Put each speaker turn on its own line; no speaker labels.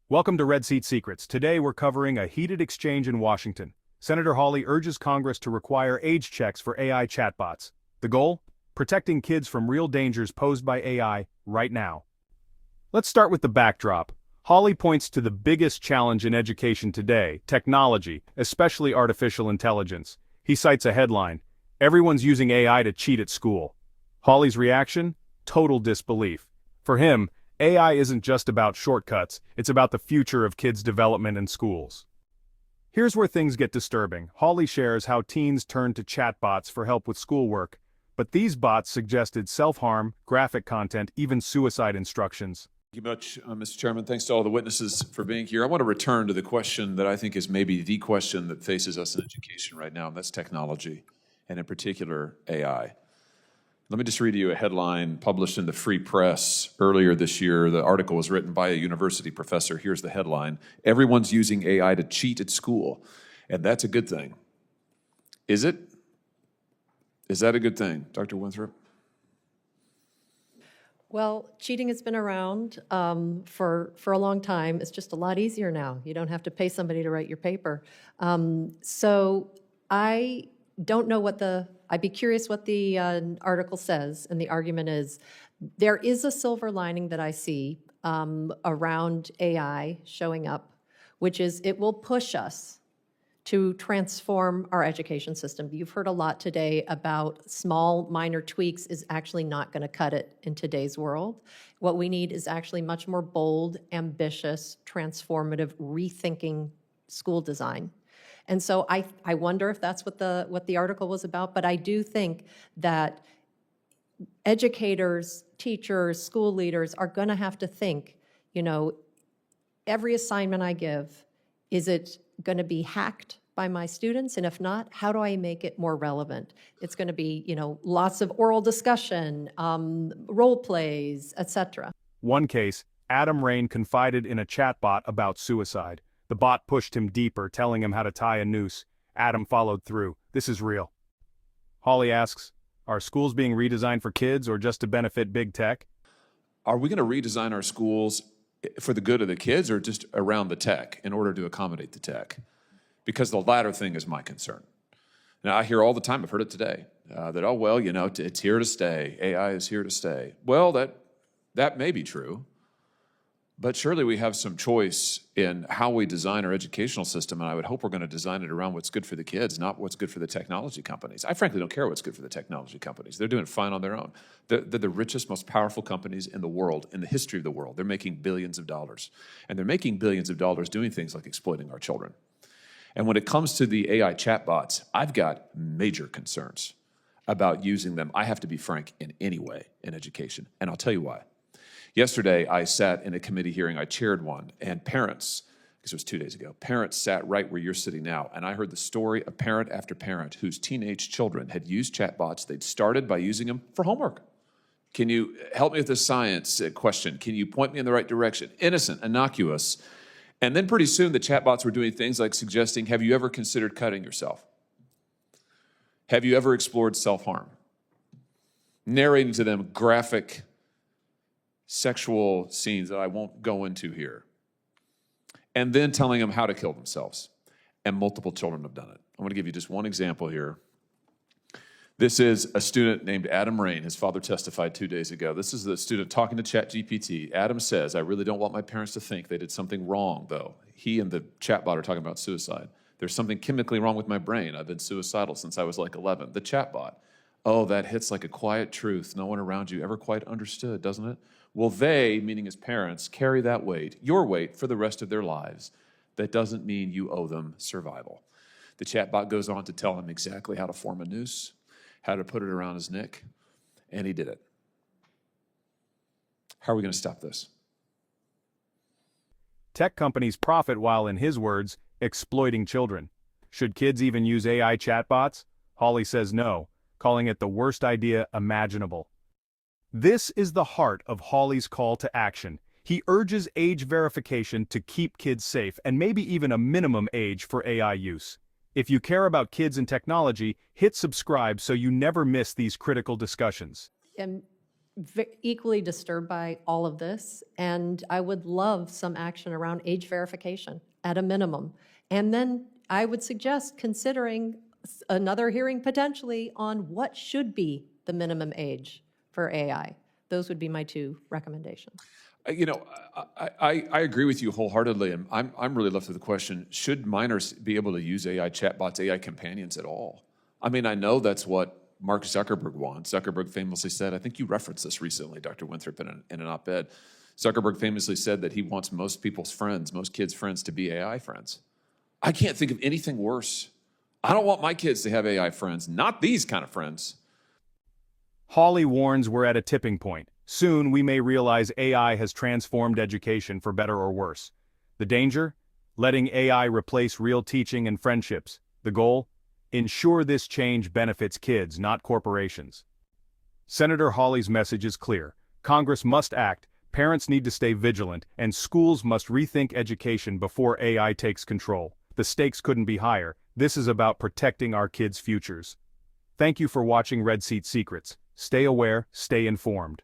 Welcome to Red Seat Secrets. Today we're covering a heated exchange in Washington. Senator Hawley urges Congress to require age checks for AI chatbots. The goal? Protecting kids from real dangers posed by AI right now. Let's start with the backdrop. Hawley points to the biggest challenge in education today, technology, especially artificial intelligence. He cites a headline, "Everyone's using AI to cheat at school." Hawley's reaction? Total disbelief. For him, AI isn't just about shortcuts, it's about the future of kids' development in schools. Here's where things get disturbing. Hawley shares how teens turn to chatbots for help with schoolwork, but these bots suggested self-harm, graphic content, even suicide instructions.
Thank you much, Mr. Chairman. Thanks to all the witnesses for being here. I want to return to the question that I think is maybe the question that faces us in education right now, and that's technology, and in particular, AI. Let me just read you a headline published in the Free Press earlier this year. The article was written by a university professor. Here's the headline: "Everyone's using AI to cheat at school." And that's a good thing. Is it? Is that a good thing, Dr. Winthrop?
Well, cheating has been around for a long time. It's just a lot easier now. You don't have to pay somebody to write your paper. So I don't know I'd be curious what the article says, and the argument is there is a silver lining that I see around AI showing up, which is it will push us to transform our education system. You've heard a lot today about small, minor tweaks is actually not going to cut it in today's world. What we need is actually much more bold, ambitious, transformative, rethinking school design. And so I wonder if that's what the article was about, but I do think that educators, teachers, school leaders are going to have to think, every assignment I give, is it going to be hacked by my students? And if not, how do I make it more relevant? It's going to be, lots of oral discussion, role plays, etc.
One case, Adam Rain confided in a chatbot about suicide. The bot pushed him deeper, telling him how to tie a noose. Adam followed through. This is real. Hawley asks, are schools being redesigned for kids or just to benefit big tech?
Are we going to redesign our schools for the good of the kids or just around the tech in order to accommodate the tech? Because the latter thing is my concern. Now, I hear all the time, I've heard it today, that, oh, well, it's here to stay. AI is here to stay. Well, that may be true, but surely we have some choice in how we design our educational system, and I would hope we're going to design it around what's good for the kids, not what's good for the technology companies. I frankly don't care what's good for the technology companies. They're doing fine on their own. They're the richest, most powerful companies in the world, in the history of the world. They're making billions of dollars, and they're making billions of dollars doing things like exploiting our children. And when it comes to the AI chatbots, I've got major concerns about using them. I have to be frank in any way in education, and I'll tell you why. Yesterday, I sat in a committee hearing, I chaired one, and parents, because it was 2 days ago, parents sat right where you're sitting now, and I heard the story of parent after parent whose teenage children had used chatbots. They'd started by using them for homework. Can you help me with this science question? Can you point me in the right direction? Innocent, innocuous. And then pretty soon the chatbots were doing things like suggesting, have you ever considered cutting yourself? Have you ever explored self-harm? Narrating to them graphic sexual scenes that I won't go into here. And then telling them how to kill themselves. And multiple children have done it. I'm going to give you just one example here. This is a student named Adam Rain. His father testified 2 days ago. This is the student talking to ChatGPT. Adam says, I really don't want my parents to think they did something wrong, though. He and the chatbot are talking about suicide. There's something chemically wrong with my brain. I've been suicidal since I was like 11. The chatbot. Oh, that hits like a quiet truth. No one around you ever quite understood, doesn't it? Will they, meaning his parents, carry that weight, your weight, for the rest of their lives? That doesn't mean you owe them survival. The chatbot goes on to tell him exactly how to form a noose, how to put it around his neck, and he did it. How are we going to stop this?
Tech companies profit while, in his words, exploiting children. Should kids even use AI chatbots? Hawley says no, calling it the worst idea imaginable. This is the heart of Hawley's call to action. He urges age verification to keep kids safe and maybe even a minimum age for AI use. If you care about kids and technology, hit subscribe so you never miss these critical discussions.
And equally disturbed by all of this, and I would love some action around age verification at a minimum. And then I would suggest considering another hearing potentially on what should be the minimum age for AI. Those would be my two recommendations.
You know, I agree with you wholeheartedly, and I'm really left with the question: should minors be able to use AI chatbots, AI companions at all? I mean, I know that's what Mark Zuckerberg wants. Zuckerberg famously said, I think you referenced this recently, Dr. Winthrop, in an op-ed. Zuckerberg famously said that he wants most people's friends, most kids' friends, to be AI friends. I can't think of anything worse. I don't want my kids to have AI friends, not these kind of friends.
Hawley warns we're at a tipping point. Soon we may realize AI has transformed education for better or worse. The danger? Letting AI replace real teaching and friendships. The goal? Ensure this change benefits kids, not corporations. Senator Hawley's message is clear. Congress must act, parents need to stay vigilant, and schools must rethink education before AI takes control. The stakes couldn't be higher. This is about protecting our kids' futures. Thank you for watching Red Seat Secrets. Stay aware, stay informed.